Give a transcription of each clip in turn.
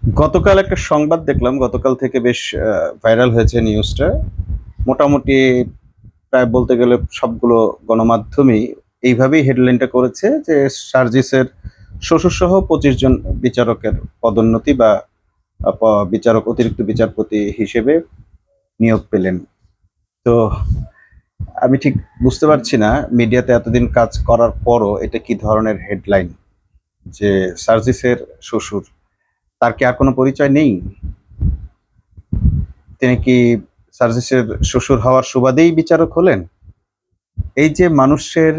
গতকাল একটা সংবাদ দেখলাম, গতকাল থেকে বেশ ভাইরাল হয়েছে নিউজটা। মোটামুটি প্রায় বলতে গেলে সবগুলো গণমাধ্যমেই এইভাবেই হেডলাইনটা করেছে যে সার্জিসের শ্বশুরসহ ২৫ জন বিচারকের পদোন্নতি বা বিচারক অতিরিক্ত বিচারপতি হিসেবে নিয়োগ পেলেন। তো আমি ঠিক বুঝতে পারছি না মিডিয়াতে এতদিন কাজ করার পরও এটা কি ধরনের হেডলাইন, যে সার্জিসের শ্বশুর, তার কি আর কোনো পরিচয় নেই? তিনি কি সার্জিসের শ্বশুর হওয়ার সুবাদেই বিচারক হলেন? এই যে মানুষের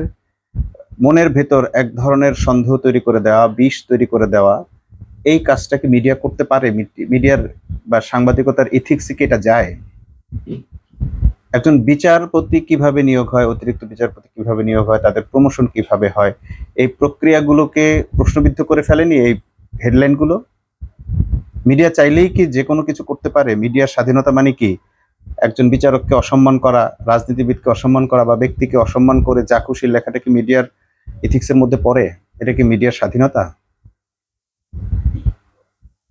মনের ভেতর এক ধরনের সন্দেহ তৈরি করে দেওয়া, বিষ তৈরি করে দেওয়া, এই কাজটা কি মিডিয়া করতে পারে? মিডিয়ার বা সাংবাদিকতার ইথিক্সে কি এটা যায়? একজন বিচারপতি কিভাবে নিয়োগ হয়, অতিরিক্ত বিচারপতি কিভাবে নিয়োগ হয়, তাদের প্রমোশন কিভাবে হয়, এই প্রক্রিয়াগুলোকে প্রশ্নবিদ্ধ করে ফেলেনি এই হেডলাইনগুলো? মিডিয়া চাইলেই কি যে কোনো কিছু করতে পারে? মিডিয়ার স্বাধীনতা মানে কি একজন বিচারককে অসম্মান করা, রাজনীতিবিদকে অসম্মান করা বা ব্যক্তিকে অসম্মান করে যা খুশি লেখাটা কি মিডিয়ার ইথিক্সের মধ্যে পড়ে? এটা কি মিডিয়ার স্বাধীনতা?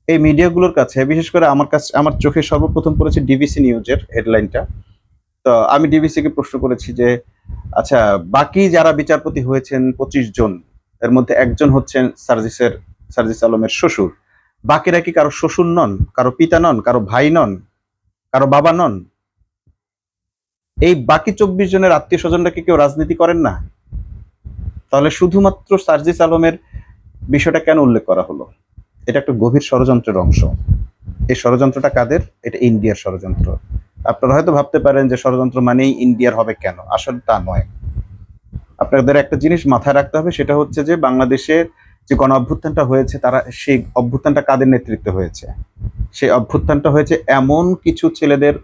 এই মিডিয়াগুলোর কাছে, বিশেষ করে আমার চোখে সর্বপ্রথম পড়েছে ডিবিসি নিউজের হেডলাইনটা। তো আমি ডিবিসি কে প্রশ্ন করেছি যে আচ্ছা, বাকি যারা বিচারপতি হয়েছেন ২৫ জন, এর মধ্যে একজন হচ্ছেন সার্জিস আলমের শ্বশুর, বাকিরা কি কারো শ্বশুর নন, কারো পিতা নন, কারো ভাই নন, কারো বাবা নন? এই বাকি ২৪ জনের আত্মীয় স্বজনরা কি কেউ রাজনীতি করেন না? তাহলে শুধুমাত্র সার্জিস আলমের বিষয়টা কেন উল্লেখ করা হলো? এটা একটা গভীর ষড়যন্ত্রের অংশ। এই ষড়যন্ত্রটা কাদের? এটা ইন্ডিয়ার ষড়যন্ত্র। আপনারা হয়তো ভাবতে পারেন যে ষড়যন্ত্র মানেই ইন্ডিয়ার হবে কেন? আসলে তা নয়। আপনাদের একটা জিনিস মাথায় রাখতে হবে, সেটা হচ্ছে যে বাংলাদেশের যে গণ অভ্যুত্থানটা হয়েছে, তারা সেই অভ্যুত্থানটা কাদের নেতৃত্বে হয়েছে? সেই অভ্যুত্থানটা হয়েছে এমন কিছু ছেলেদের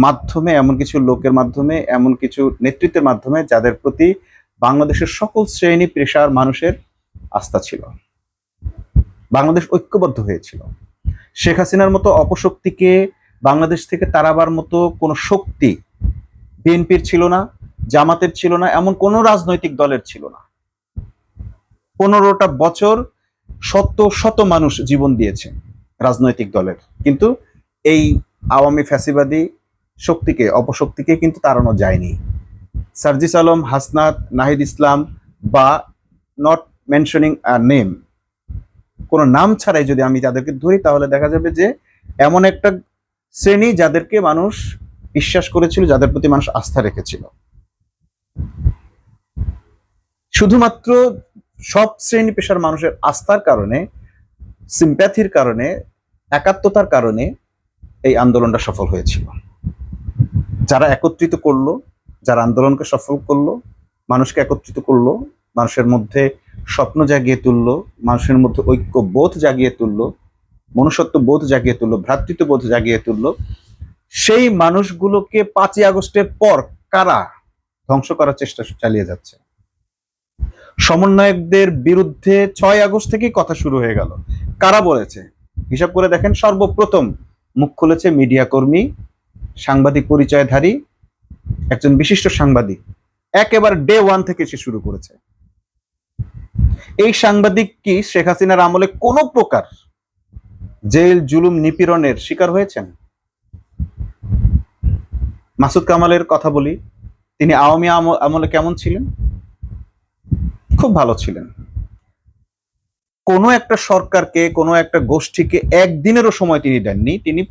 মাধ্যমে, এমন কিছু লোকের মাধ্যমে, এমন কিছু নেতৃত্বের মাধ্যমে যাদের প্রতি বাংলাদেশের সকল শ্রেণী পেশার মানুষের আস্থা ছিল। বাংলাদেশ ঐক্যবদ্ধ হয়েছিল। শেখ হাসিনার মতো অপশক্তিকে বাংলাদেশ থেকে তাড়াবার মতো কোনো শক্তি বিএনপির ছিল না, জামাতের ছিল না, এমন কোনো রাজনৈতিক দলের ছিল না। ১৫টা বছর শত শত মানুষ জীবন দিয়েছে রাজনৈতিক দলের, কিন্তু এই আওয়ামী ফ্যাসিবাদী শক্তিকে, অপশক্তিকে কিন্তু তাড়ানো যায়নি। সার্জিস আলম, হাসনাত, নাহিদ ইসলাম বা নট মেনশনিং আ নেম, কোনো নাম ছাড়াই যদি আমি তাদেরকে ধরি, তাহলে দেখা যাবে যে এমন একটা শ্রেণী যাদেরকে মানুষ বিশ্বাস করেছিল, যাদের প্রতি মানুষ আস্থা রেখেছিল। শুধুমাত্র সব শ্রেণী পেশার মানুষের আস্থার কারণে, সিম্প্যাথির কারণে, একাত্মতার কারণে এই আন্দোলনটা সফল হয়েছিল। যারা একত্রিত করলো, যারা আন্দোলনকে সফল করলো, মানুষকে একত্রিত করলো, মানুষের মধ্যে স্বপ্ন জাগিয়ে তুললো, মানুষের মধ্যে ঐক্যবোধ জাগিয়ে তুললো, মনুষ্যত্ব বোধ জাগিয়ে তুললো, ভ্রাতৃত্ববোধ জাগিয়ে তুললো, সেই মানুষগুলোকে ৫ই আগস্টের পর কারা ধ্বংস করার চেষ্টা চালিয়ে যাচ্ছে? সমন্বয়কদের বিরুদ্ধে ৬ই আগস্ট থেকেই কথা শুরু হয়ে গেল। কারা বলেছে? হিসাব করে দেখেন, সর্বপ্রথম মুখ খুলেছে মিডিয়া কর্মী, সাংবাদিক পরিচয়ধারী একজন বিশিষ্ট সাংবাদিক। একেবারে ডে ওয়ান থেকে সে শুরু করেছে। এই সাংবাদিক কি শেখ হাসিনার আমলে কোনো প্রকার জেল, জুলুম, নিপীড়নের শিকার হয়েছেন? মাসুদ কামালের কথা বলি, তিনি আওয়ামী আমলে কেমন ছিলেন? খুব ভালো ছিলেন। কোনো একটা সরকারকে, কোনো একটা গোষ্ঠীকে একদিনেরও সময় তিনি দেননি। তিনি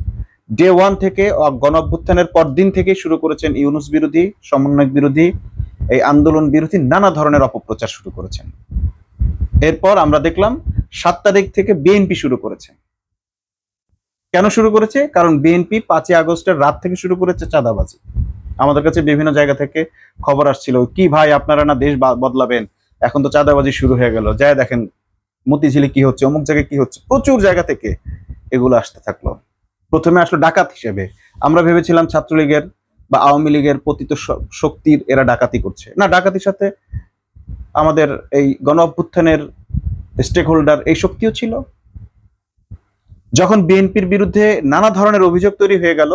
ডে ওয়ান থেকে, গণ অভ্যুত্থানের পরদিন থেকে শুরু করেছেন ইউনূস বিরোধী, সমন্বয়ক বিরোধী, এই আন্দোলন বিরোধী নানা ধরনের অপপ্রচার শুরু করেছেন। এরপর আমরা দেখলাম ৭ তারিখ থেকে বিএনপি শুরু করেছে। কেন শুরু করেছে? কারণ বিএনপি ৫ই আগস্টের রাত থেকে শুরু করেছে চাঁদাবাজি। আমাদের কাছে বিভিন্ন জায়গা থেকে খবর আসছিল, কি ভাই আপনারা না দেশ বদলাবেন, এখন তো চাঁদাবাজি শুরু হয়ে গেল, যায় দেখেন মতিঝিলে কি হচ্ছে, অমুক জায়গায় কি হচ্ছে। প্রচুর জায়গা থেকে এগুলো আসতে থাকলো। প্রথমে আসলো ডাকাত হিসেবে। আমরা ভেবেছিলাম ছাত্রলীগের বা আওয়ামী লীগের পতিত শক্তির এরা ডাকাতি করছে। না, ডাকাতির সাথে আমাদের এই গণ অভ্যুত্থানের স্টেক হোল্ডার এই শক্তিও ছিল। যখন বিএনপির বিরুদ্ধে নানা ধরনের অভিযোগ তৈরি হয়ে গেল,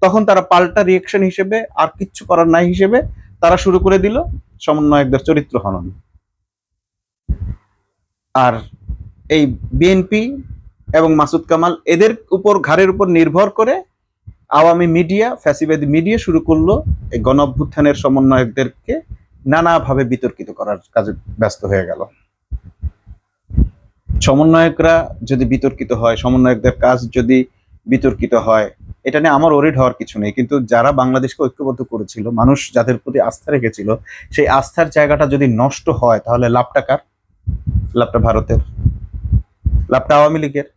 তখন তারা পাল্টা রিয়েকশন হিসেবে, আর কিচ্ছু করার নাই হিসেবে, তারা শুরু করে দিল সমন্বয়কদের চরিত্র হনন। আর এই বিএনপি এবং মাসুদ কামাল, এদের উপর ঘাড়ের উপর নির্ভর করে আওয়ামী মিডিয়া, ফ্যাসিবাদী মিডিয়া শুরু করলো এই গণ অভ্যুত্থানের সমন্বয়কদেরকে নানাভাবে বিতর্কিত করার কাজে ব্যস্ত হয়ে গেল। সমন্বয়করা যদি বিতর্কিত হয়, সমন্বয়কদের কাজ যদি বিতর্কিত হয়, এটা নিয়ে আমার ওরিড হওয়ার কিছু নেই। কিন্তু যারা বাংলাদেশকে ঐক্যবদ্ধ করেছিল, মানুষ যাদের প্রতি আস্থা রেখেছিল, সেই আস্থার জায়গাটা যদি নষ্ট হয়, তাহলে লাভটা কার? লাভটা ভারতের, লাভটা আওয়ামী লীগের,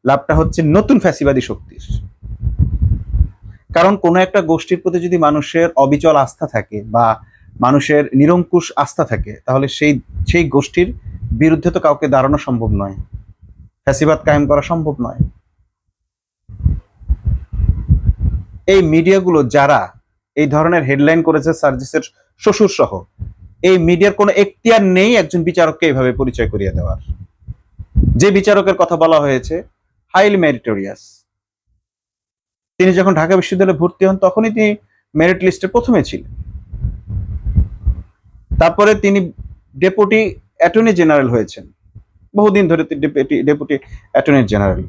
লাভটা হচ্ছে নতুন ফ্যাসিবাদী শক্তির। কারণ কোনো একটা গোষ্ঠীর প্রতি যদি মানুষের অবিচল আস্থা থাকে বা মানুষের নিরঙ্কুশ আস্থা থাকে, তাহলে সেই সেই গোষ্ঠীর বিরুদ্ধে তো কাউকে দাঁড়ানো সম্ভব নয়, ফ্যাসিবাদ কায়েম করা সম্ভব নয়। এই মিডিয়াগুলো যারা এই ধরনের হেডলাইন করেছে, সার্জিসের শ্বশুর সহ, এই মিডিয়ার কোনো এখতিয়ার নেই একজন বিচারককে এইভাবে পরিচয় করিয়ে দেওয়ার। যে বিচারকের কথা বলা হয়েছে হাইলি মেরিটোরিয়াস, তিনি যখন ঢাকা বিশ্ববিদ্যালয়ে ভর্তি হন তখনই তিনি মেরিট লিস্টে প্রথমে ছিলেন। তারপরে তিনি ডেপুটি অ্যাটর্নি জেনারেল হয়েছেন, বহুদিন ধরে ডেপুটি অ্যাটর্নি জেনারেল।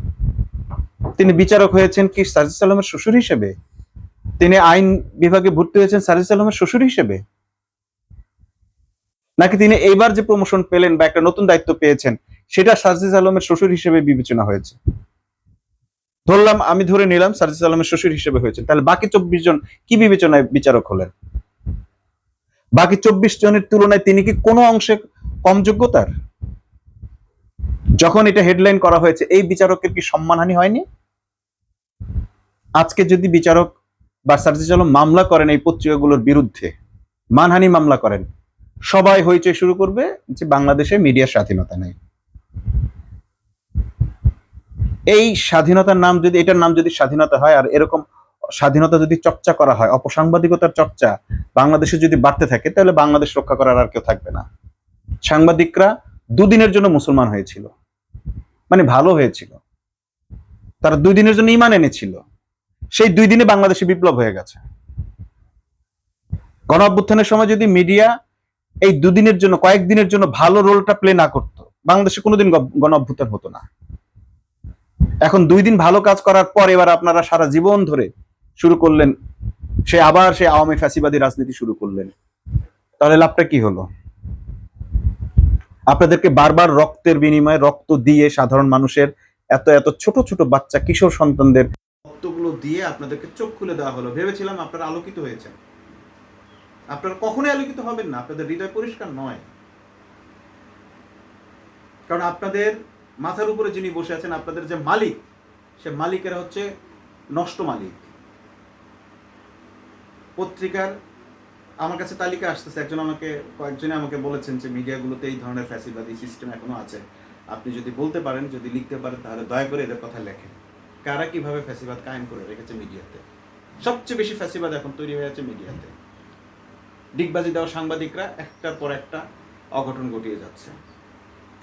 তিনি বিচারক হয়েছেন কি সার্জিস আলমের শ্বশুর হিসেবে? তিনি আইন বিভাগে ভর্তি হয়েছেন সার্জিস আলমের শ্বশুর হিসেবে? নাকি তিনি এইবার যে প্রমোশন পেলেন বা একটা নতুন দায়িত্ব পেয়েছেন, সেটা সার্জিস আলমের শ্বশুর হিসেবে বিবেচনা হয়েছে? আমি ধরে নিলাম সার্জিস আলমের শ্বশুর হিসেবে হয়েছে, তাহলে বাকি 24 জন কি বিবেচনায় বিচারক হলেন? বাকি 24 জনের তুলনায় তিনি কি কোনো অংশে কম যোগ্যতার? যখন এটা হেডলাইন করা হয়েছে, এই বিচারকের কি সম্মানহানি হয়নি? আজকে যদি বিচারক বা সার্জিস আলম মামলা করেন এই পত্রিকাগুলোর বিরুদ্ধে, মানহানি মামলা করেন, সবাই হইচই শুরু করবে যে বাংলাদেশে মিডিয়ার স্বাধীনতা নেই। এই স্বাধীনতার নাম যদি, এটার নাম যদি স্বাধীনতা হয়, আর এরকম স্বাধীনতা যদি চর্চা করা হয়, অপসাংবাদিকতার চর্চা বাংলাদেশে যদি বাড়তে থাকে, তাহলে বাংলাদেশ রক্ষা করার আর কেউ থাকবে না। সাংবাদিকরা দুদিনের জন্য মুসলমান হয়েছিল, মানে ভালো হয়েছিল, তারা 2 দিনের জন্য ইমান এনেছিল, সেই 2 দিনে বাংলাদেশে বিপ্লব হয়ে গেছে। গণ অভ্যুত্থানের সময় যদি মিডিয়া এই 2 দিনের জন্য, কয়েকদিনের জন্য ভালো রোলটা প্লে না করতো, বাংলাদেশে কোনোদিন গণ অভ্যুত্থান হতো না। এখন 2 দিন ভালো কাজ করার পর এবার আপনারা সারা জীবন ধরে শুরু করলেন, আবার সে আওয়ামী ফ্যাসিবাদী রাজনীতি শুরু করলেন, তাহলে লাভটা কি হলো? আপনাদেরকে বারবার রক্তের বিনিময়ে, রক্ত দিয়ে সাধারণ মানুষের এত এত ছোট ছোট বাচ্চা কিশোর সন্তানদের রক্তগুলো দিয়ে আপনাদেরকে চোখ খুলে দেওয়া হলো। ভেবেছিলাম আপনারা আলোকিত হয়েছেন, আপনারা কখনোই আলোকিত হবেন না, আপনাদের হৃদয় পরিষ্কার নয়। কারণ আপনাদের মাথার উপরে যিনি বসে আছেন, আপনাদের যে মালিক, সে মালিকেরা হচ্ছে নষ্ট মালিক। পত্রিকার আমার কাছে তালিকা আসতেছে, কয়েকজনে আমাকে বলেছেন যে মিডিয়াগুলোতে এই ধরনের ফ্যাসিবাদী সিস্টেম এখনো আছে, আপনি যদি বলতে পারেন, যদি লিখতে পারেন, তাহলে দয়া করে এদের কথা লেখেন। কারা কিভাবে ফ্যাসিবাদ কায়েম করে রেখেছে মিডিয়াতে? সবচেয়ে বেশি ফ্যাসিবাদ এখন তৈরি হয়ে আছে মিডিয়াতে। ডিগবাজি দেওয়া সাংবাদিকরা একটার পর একটা অঘটন ঘটিয়ে যাচ্ছে,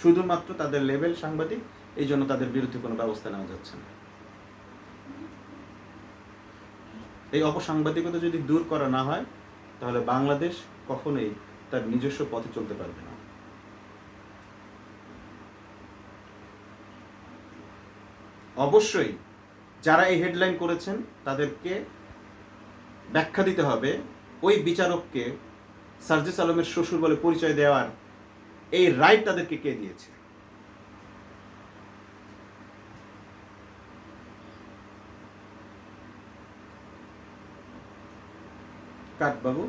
শুধুমাত্র তাদের লেভেল সাংবাদিক, এই জন্য তাদের বিরুদ্ধে কোনো ব্যবস্থা নেওয়া যাচ্ছে না। এই অপসাংবাদিকতা যদি দূর করা না হয়, তাহলে বাংলাদেশ কখনোই তার নিজস্ব পথে চলতে পারবে না। অবশ্যই যারা এই হেডলাইন করেছেন তাদেরকে ব্যাখ্যা দিতে হবে, ওই বিচারককে সার্জিস আলমের শ্বশুর বলে পরিচয় দেওয়ার এই রাইট তাদেরকে কে দিয়েছে? কাট বাবু।